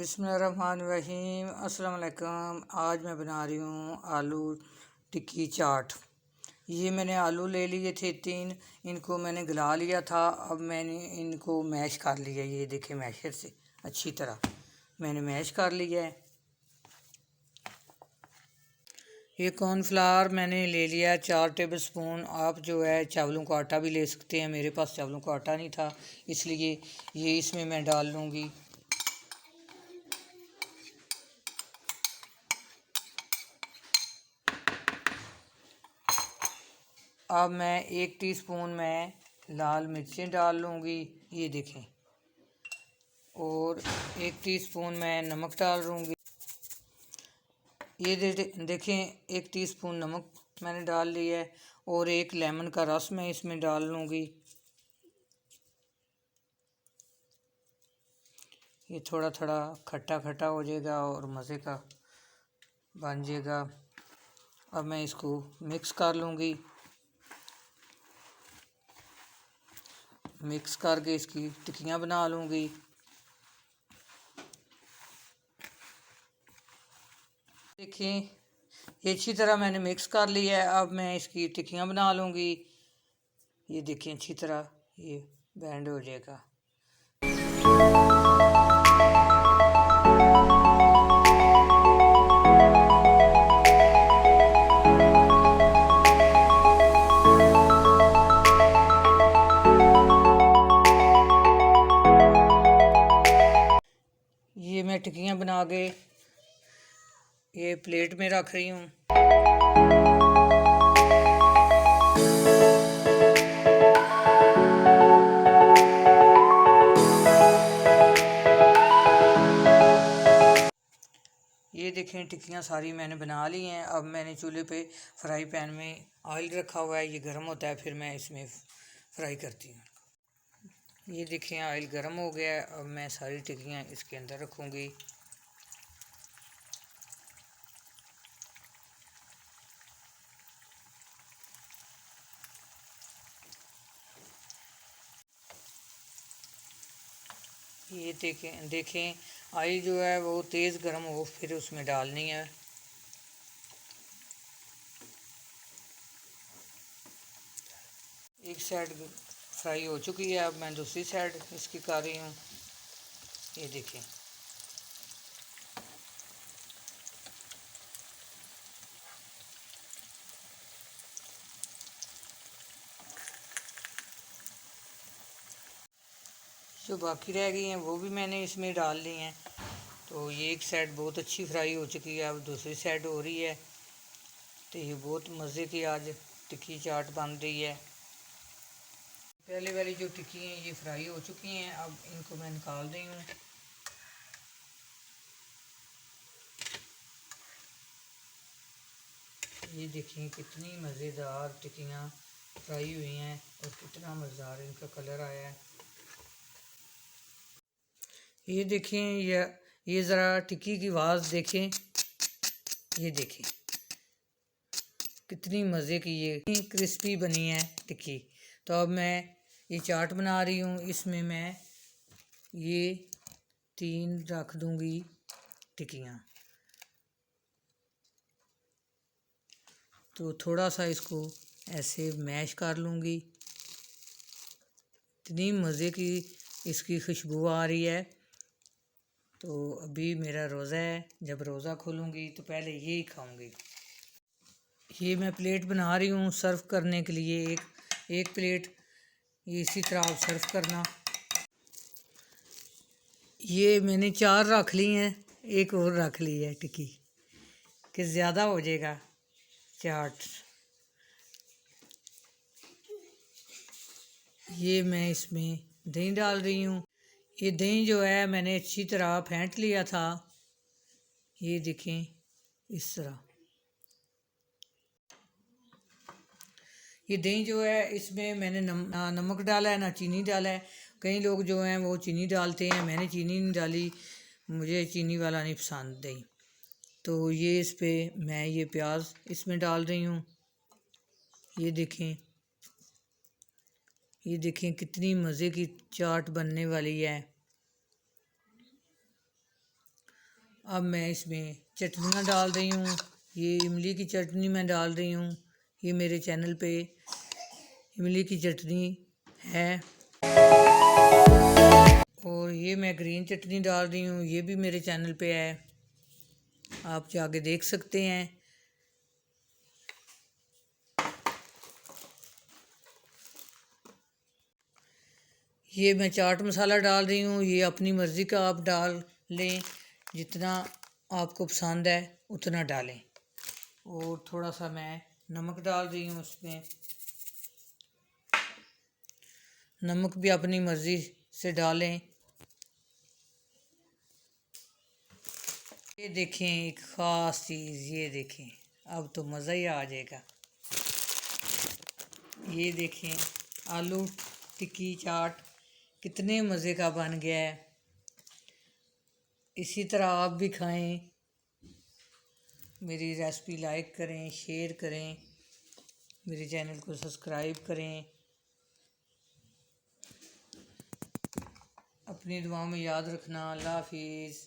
बिस्मिल्लाहिर्रहमानिर्रहीम। अस्सलाम वालेकुम। आज मैं बना रही हूँ आलू टिक्की चाट। ये मैंने आलू ले लिए थे 3, इनको मैंने गला लिया था। अब मैंने इनको मैश कर लिया। ये देखें, मैशर से अच्छी तरह मैंने मैश कर लिया है। ये कॉर्नफ्लावर मैंने ले लिया 4 टेबल स्पून। आप जो है चावलों का आटा भी ले सकते हैं। मेरे पास चावलों का आटा नहीं था, इसलिए ये इसमें मैं डाल लूँगी। अब मैं 1 टीस्पून में लाल मिर्चें डाल लूँगी, ये देखें। और 1 टीस्पून मैं नमक डाल लूँगी। ये देखें 1 टीस्पून नमक मैंने डाल लिया है। और 1 लेमन का रस मैं इसमें डाल लूँगी। ये थोड़ा थोड़ा खट्टा खट्टा हो जाएगा और मज़े का बन जाएगा। अब मैं इसको मिक्स कर लूँगी। मिक्स करके इसकी टिक्कियाँ बना लूँगी। देखिए, ये अच्छी तरह मैंने मिक्स कर लिया है। अब मैं इसकी टिक्कियाँ बना लूँगी। ये देखिए, अच्छी तरह ये बैंड हो जाएगा। ये मैं टिक्कियाँ बना के ये प्लेट में रख रही हूँ। ये देखें, टिक्कियाँ सारी मैंने बना ली हैं। अब मैंने चूल्हे पे फ्राई पैन में ऑयल रखा हुआ है, ये गर्म होता है, फिर मैं इसमें फ्राई करती हूँ। ये देखें, ऑयल गर्म हो गया है। अब मैं सारी टिक्कियाँ इसके अंदर रखूँगी। ये देखें ऑयल जो है वो तेज़ गर्म हो, फिर उसमें डालनी है। एक साइड फ्राई हो चुकी है, अब मैं दूसरी साइड इसकी कर रही हूँ। ये देखें, जो बाकी रह गई हैं वो भी मैंने इसमें डाल ली हैं। तो ये एक साइड बहुत अच्छी फ्राई हो चुकी है, अब दूसरी साइड हो रही है। तो ये बहुत मज़े की आज टिक्की चाट बन रही है। पहले वाली जो टिक्की हैं ये फ्राई हो चुकी हैं, अब इनको मैं निकाल रही हूँ। ये देखिए, कितनी मज़ेदार टिक्कियाँ फ्राई हुई हैं और कितना मज़ेदार इनका कलर आया है। ये देखें, ये ज़रा टिक्की की आवाज़ देखें। ये देखें कितनी मज़े की ये क्रिस्पी बनी है टिक्की। तो अब मैं ये चाट बना रही हूँ। इसमें मैं ये 3 रख दूँगी टिक्कियाँ। तो थोड़ा सा इसको ऐसे मैश कर लूँगी। इतनी मज़े की इसकी खुशबू आ रही है। तो अभी मेरा रोज़ा है, जब रोज़ा खोलूँगी तो पहले यही खाऊँगी। ये मैं प्लेट बना रही हूँ सर्व करने के लिए। एक प्लेट ये इसी तरह आप सर्व करना। ये मैंने 4 रख ली हैं, एक और रख ली है टिक्की कि ज़्यादा हो जाएगा चाट। ये मैं इसमें दही डाल रही हूँ। ये दही जो है मैंने अच्छी तरह फेंट लिया था। ये देखें, इस तरह ये दही जो है इसमें मैंने ना नमक डाला है ना चीनी डाला है। कई लोग जो हैं वो चीनी डालते हैं, मैंने चीनी नहीं डाली, मुझे चीनी वाला नहीं पसंद दही। तो ये इस पे मैं ये प्याज इसमें डाल रही हूँ। ये देखें कितनी मज़े की चाट बनने वाली है। अब मैं इसमें चटनियाँ डाल रही हूँ। ये इमली की चटनी मैं डाल रही हूँ। ये मेरे चैनल पे इमली की चटनी है। और ये मैं ग्रीन चटनी डाल रही हूँ, ये भी मेरे चैनल पे है, आप जाके देख सकते हैं। ये मैं चाट मसाला डाल रही हूँ, ये अपनी मर्ज़ी का आप डाल लें, जितना आपको पसंद है उतना डालें। और थोड़ा सा मैं नमक डाल रही हूँ उसमें। नमक भी अपनी मर्ज़ी से डालें। ये देखें एक ख़ास चीज़, ये देखें, अब तो मज़ा ही आ जाएगा। ये देखें आलू टिक्की चाट कितने मज़े का बन गया है। इसी तरह आप भी खाएं। मेरी रेसिपी लाइक करें, शेयर करें, मेरे चैनल को सब्सक्राइब करें। अपनी दुआओं में याद रखना। अल्लाह हाफिज़।